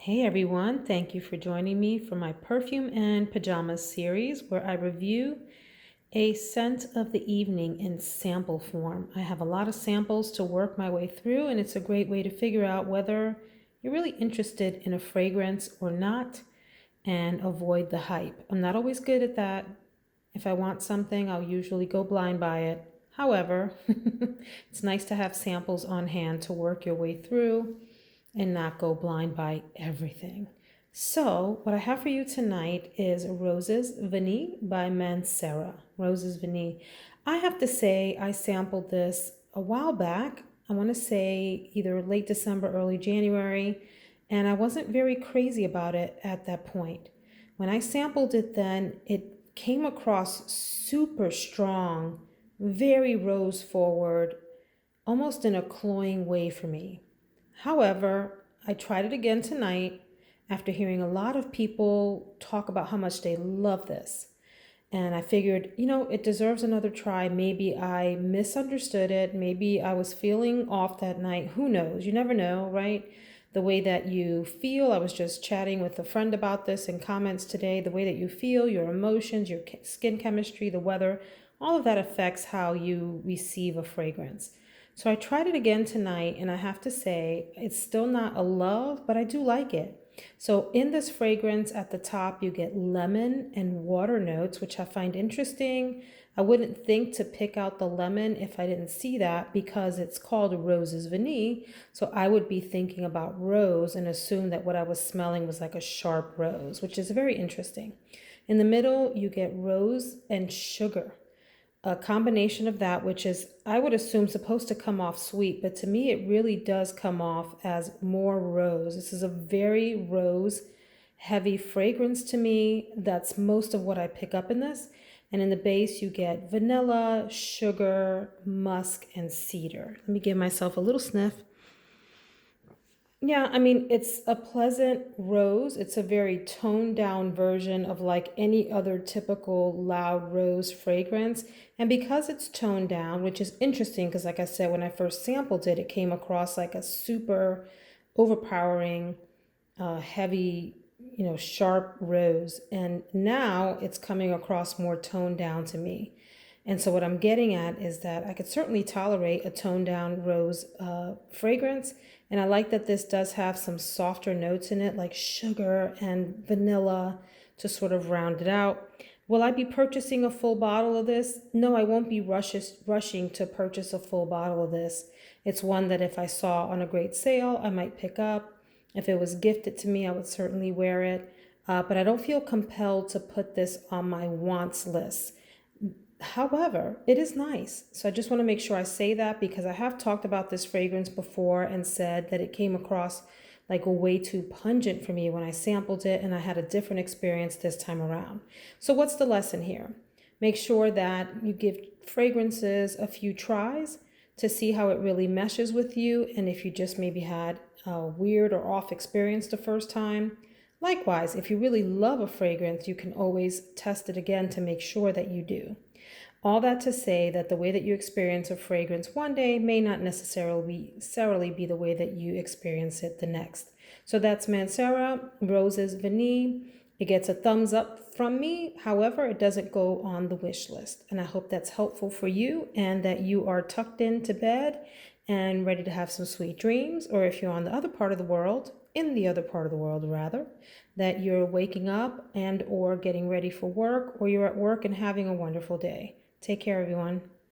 Hey everyone, thank you for joining me for my Perfume and Pajamas series where I review a scent of the evening in sample form. I have a lot of samples to work my way through, and it's a great way to figure out whether you're really interested in a fragrance or not and avoid the hype. I'm not always good at that. If I want something, I'll usually go blind by it. However, it's nice to have samples on hand to work your way through and not go blind by everything. So, what I have for you tonight is Roses Vanille by Mancera. Roses Vanille. I have to say, I sampled this a while back. I want to say either late December, early January, and I wasn't very crazy about it at that point. When I sampled it then, it came across super strong, very rose forward, almost in a cloying way for me. However, I tried it again tonight after hearing a lot of people talk about how much they love this. And I figured, it deserves another try. Maybe I misunderstood it. Maybe I was feeling off that night. Who knows? You never know, right? The way that you feel. I was just chatting with a friend about this in comments today. The way that you feel, your emotions, your skin chemistry, the weather, all of that affects how you receive a fragrance. So I tried it again tonight, and I have to say, it's still not a love, but I do like it. So in this fragrance at the top, you get lemon and water notes, which I find interesting. I wouldn't think to pick out the lemon if I didn't see that because it's called Roses Vanille. So I would be thinking about rose and assume that what I was smelling was like a sharp rose, which is very interesting. In the middle, you get rose and sugar, a combination of that, which is, I would assume, supposed to come off sweet, but to me, it really does come off as more rose. This is a very rose heavy fragrance to me. That's most of what I pick up in this. And in the base, you get vanilla, sugar, musk, and cedar. Let me give myself a little sniff. Yeah, I mean, it's a pleasant rose. It's a very toned down version of like any other typical loud rose fragrance. And because it's toned down, which is interesting because, like I said, when I first sampled it, it came across like a super overpowering, heavy, sharp rose. And now it's coming across more toned down to me. And so, what I'm getting at is that I could certainly tolerate a toned down rose fragrance. And I like that this does have some softer notes in it, like sugar and vanilla, to sort of round it out. Will I be purchasing a full bottle of this? No, I won't be rushing to purchase a full bottle of this. It's one that if I saw on a great sale, I might pick up. If it was gifted to me, I would certainly wear it. But I don't feel compelled to put this on my wants list. However, it is nice. So I just want to make sure I say that because I have talked about this fragrance before and said that it came across like a way too pungent for me when I sampled it, and I had a different experience this time around. So what's the lesson here? Make sure that you give fragrances a few tries to see how it really meshes with you, and if you just maybe had a weird or off experience the first time. Likewise, if you really love a fragrance, you can always test it again to make sure that you do. All that to say that the way that you experience a fragrance one day may not necessarily be the way that you experience it the next. So that's Mancera, Roses Vanille. It gets a thumbs up from me. However, it doesn't go on the wish list. And I hope that's helpful for you and that you are tucked into bed and ready to have some sweet dreams. Or if you're on the other part of the world, in the other part of the world rather, that you're waking up and or getting ready for work, or you're at work and having a wonderful day. Take care, everyone.